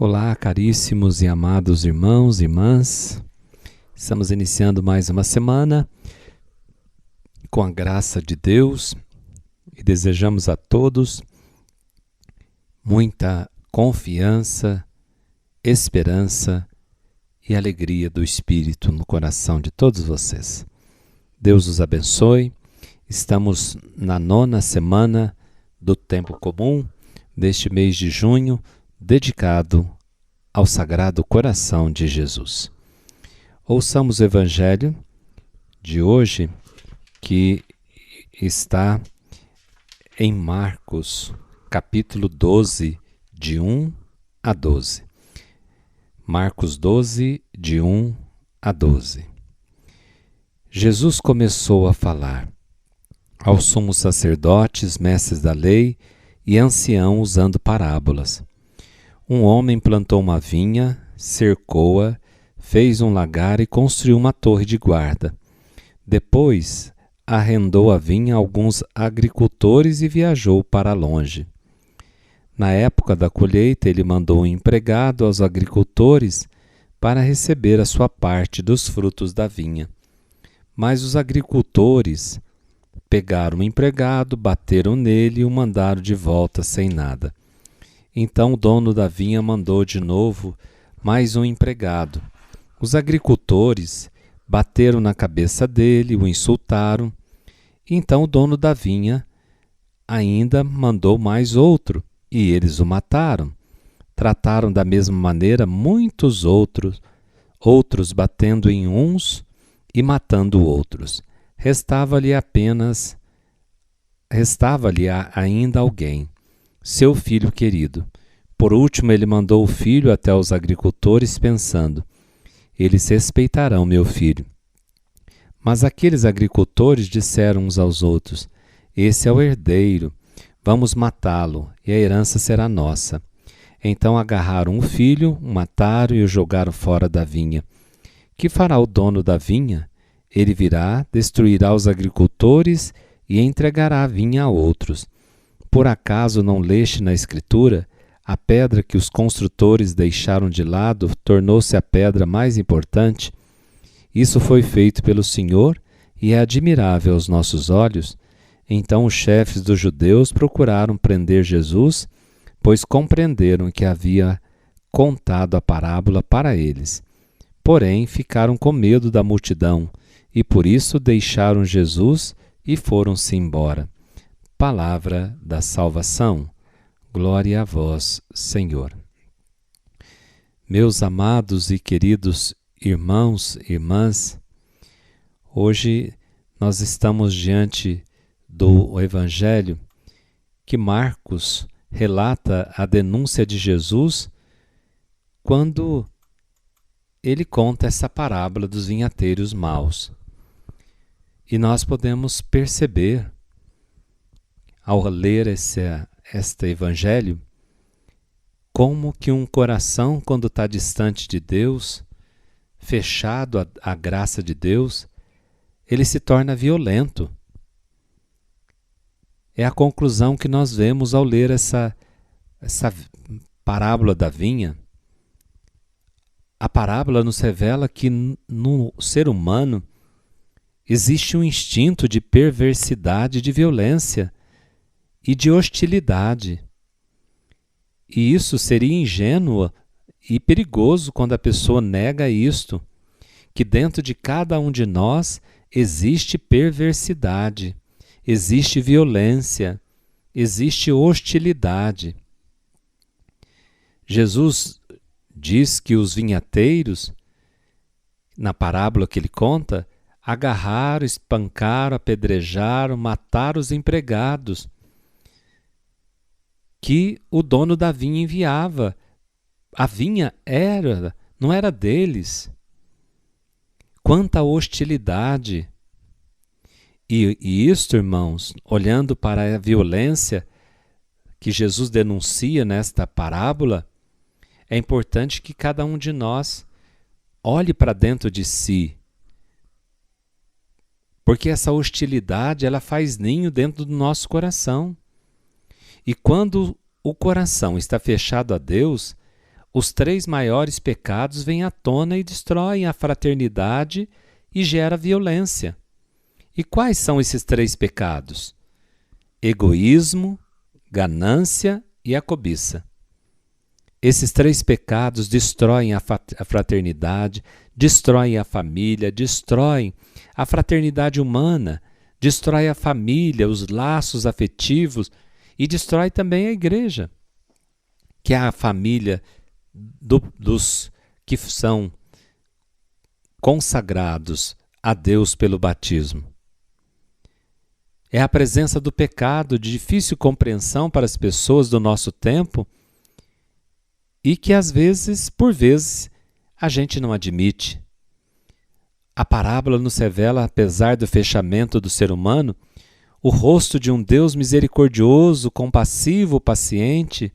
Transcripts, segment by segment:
Olá, caríssimos e amados irmãos e irmãs. Estamos iniciando mais uma semana com a graça de Deus e desejamos a todos muita confiança, esperança e alegria do Espírito no coração de todos vocês. Deus os abençoe. Estamos na 9ª semana do tempo comum deste mês de junho, dedicado ao Sagrado Coração de Jesus. Ouçamos o Evangelho de hoje, que está em Marcos, capítulo 12, de 1 a 12. Marcos 12, de 1 a 12. Jesus começou a falar aos sumos sacerdotes, mestres da lei e anciãos usando parábolas. Um homem plantou uma vinha, cercou-a, fez um lagar e construiu uma torre de guarda. Depois, arrendou a vinha a alguns agricultores e viajou para longe. Na época da colheita, ele mandou um empregado aos agricultores para receber a sua parte dos frutos da vinha. Mas os agricultores pegaram o empregado, bateram nele e o mandaram de volta sem nada. Então o dono da vinha mandou de novo mais um empregado. Os agricultores bateram na cabeça dele, o insultaram. Então o dono da vinha ainda mandou mais outro, e eles o mataram. Trataram da mesma maneira muitos outros batendo em uns e matando outros. Restava-lhe ainda alguém, seu filho querido. Por último, ele mandou o filho até os agricultores, pensando: eles respeitarão meu filho. Mas aqueles agricultores disseram uns aos outros: esse é o herdeiro, vamos matá-lo, e a herança será nossa. Então agarraram o filho, o mataram e o jogaram fora da vinha. Que fará o dono da vinha? Ele virá, destruirá os agricultores e entregará a vinha a outros. Por acaso não leste na Escritura: a pedra que os construtores deixaram de lado tornou-se a pedra mais importante? Isso foi feito pelo Senhor e é admirável aos nossos olhos. Então os chefes dos judeus procuraram prender Jesus, pois compreenderam que havia contado a parábola para eles. Porém, ficaram com medo da multidão e por isso deixaram Jesus e foram-se embora. Palavra da salvação. Glória a vós, Senhor. Meus amados e queridos irmãos e irmãs, hoje nós estamos diante do Evangelho que Marcos relata a denúncia de Jesus quando ele conta essa parábola dos vinhateiros maus. E nós podemos perceber, ao ler este Evangelho, como que um coração, quando está distante de Deus, fechado à graça de Deus, ele se torna violento. É a conclusão que nós vemos ao ler essa parábola da vinha. A parábola nos revela que no ser humano existe um instinto de perversidade, de violência e de hostilidade. E isso seria ingênuo e perigoso quando a pessoa nega isto, que dentro de cada um de nós existe perversidade, existe violência, existe hostilidade. Jesus diz que os vinhateiros, na parábola que ele conta, agarraram, espancaram, apedrejaram, mataram os empregados que o dono da vinha enviava. A vinha não era deles. Quanta hostilidade! E isto, irmãos, olhando para a violência que Jesus denuncia nesta parábola, é importante que cada um de nós olhe para dentro de si. Porque essa hostilidade, ela faz ninho dentro do nosso coração. E quando o coração está fechado a Deus, os 3 maiores pecados vêm à tona e destroem a fraternidade e gera violência. E quais são esses 3 pecados? Egoísmo, ganância e a cobiça. Esses 3 pecados destroem a fraternidade, destroem a família, destroem a fraternidade humana, destrói a família, os laços afetivos e destrói também a igreja, que é a família dos que são consagrados a Deus pelo batismo. É a presença do pecado de difícil compreensão para as pessoas do nosso tempo e que às vezes, por vezes, a gente não admite. A parábola nos revela, apesar do fechamento do ser humano, o rosto de um Deus misericordioso, compassivo, paciente.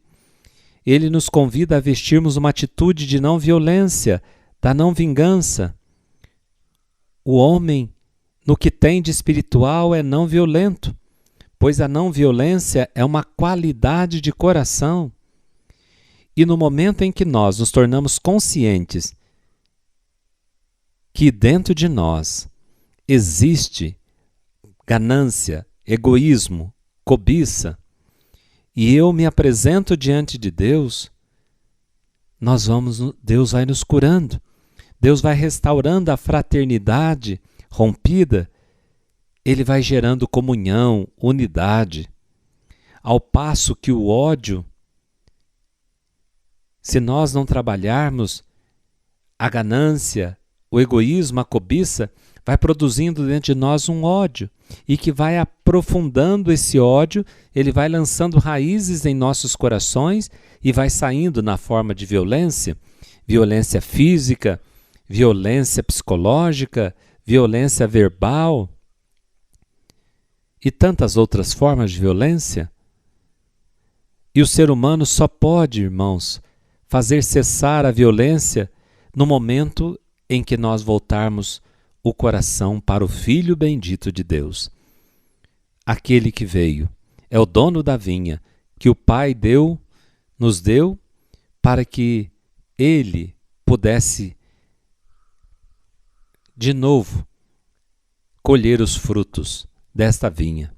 Ele nos convida a vestirmos uma atitude de não violência, da não vingança. O homem, no que tem de espiritual, é não violento, pois a não violência é uma qualidade de coração. E no momento em que nós nos tornamos conscientes que dentro de nós existe ganância, egoísmo, cobiça, e eu me apresento diante de Deus, Deus vai nos curando, Deus vai restaurando a fraternidade rompida, Ele vai gerando comunhão, unidade, ao passo que o ódio, se nós não trabalharmos a ganância, o egoísmo, a cobiça, vai produzindo dentro de nós um ódio e que vai aprofundando esse ódio, ele vai lançando raízes em nossos corações e vai saindo na forma de violência, violência física, violência psicológica, violência verbal e tantas outras formas de violência. E o ser humano só pode, irmãos, fazer cessar a violência no momento em que nós voltarmos o coração para o Filho bendito de Deus. Aquele que veio, é o dono da vinha, que o Pai nos deu para que Ele pudesse de novo colher os frutos desta vinha.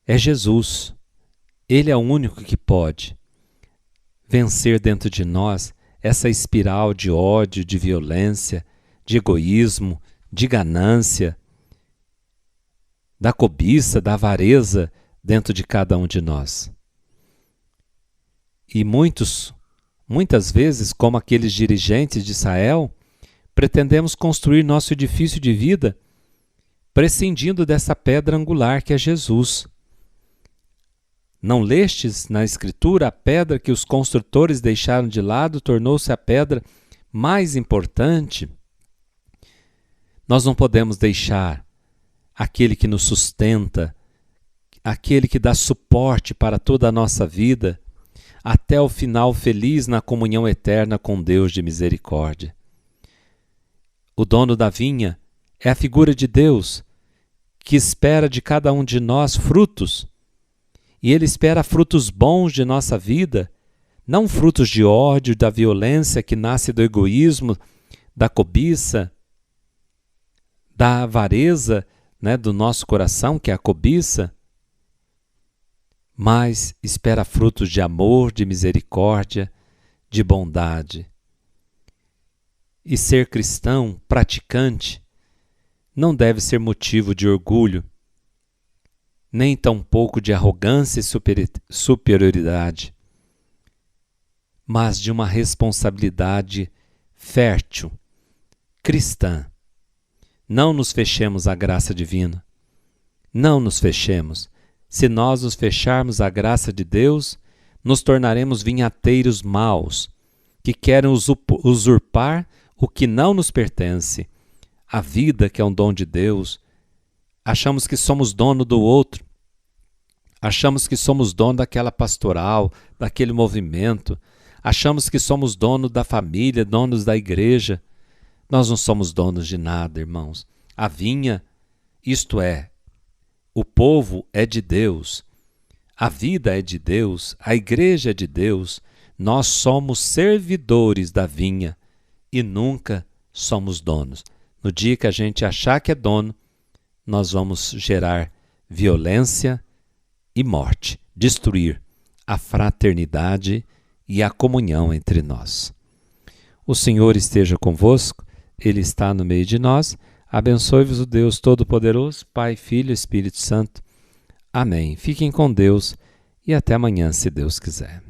É Jesus, Ele é o único que pode vencer dentro de nós essa espiral de ódio, de violência, de egoísmo, de ganância, da cobiça, da avareza dentro de cada um de nós. E muitas vezes, como aqueles dirigentes de Israel, pretendemos construir nosso edifício de vida prescindindo dessa pedra angular que é Jesus. Não lestes na Escritura a pedra que os construtores deixaram de lado tornou-se a pedra mais importante? Nós não podemos deixar aquele que nos sustenta, aquele que dá suporte para toda a nossa vida, até o final feliz na comunhão eterna com Deus de misericórdia. O dono da vinha é a figura de Deus que espera de cada um de nós frutos. E Ele espera frutos bons de nossa vida, não frutos de ódio, da violência que nasce do egoísmo, da cobiça, da avareza, do nosso coração, que é a cobiça, mas espera frutos de amor, de misericórdia, de bondade. E ser cristão, praticante, não deve ser motivo de orgulho, nem tampouco de arrogância e superioridade, mas de uma responsabilidade fértil, cristã. Não nos fechemos à graça divina. Não nos fechemos. Se nós nos fecharmos à graça de Deus, nos tornaremos vinhateiros maus, que querem usurpar o que não nos pertence, a vida que é um dom de Deus. Achamos que somos dono do outro, achamos que somos dono daquela pastoral, daquele movimento, achamos que somos dono da família, donos da igreja. Nós não somos donos de nada, irmãos. A vinha, isto é, o povo é de Deus, a vida é de Deus, a igreja é de Deus. Nós somos servidores da vinha e nunca somos donos. No dia que a gente achar que é dono, nós vamos gerar violência e morte, destruir a fraternidade e a comunhão entre nós. O Senhor esteja convosco, Ele está no meio de nós. Abençoe-vos o Deus Todo-Poderoso, Pai, Filho e Espírito Santo. Amém. Fiquem com Deus e até amanhã, se Deus quiser.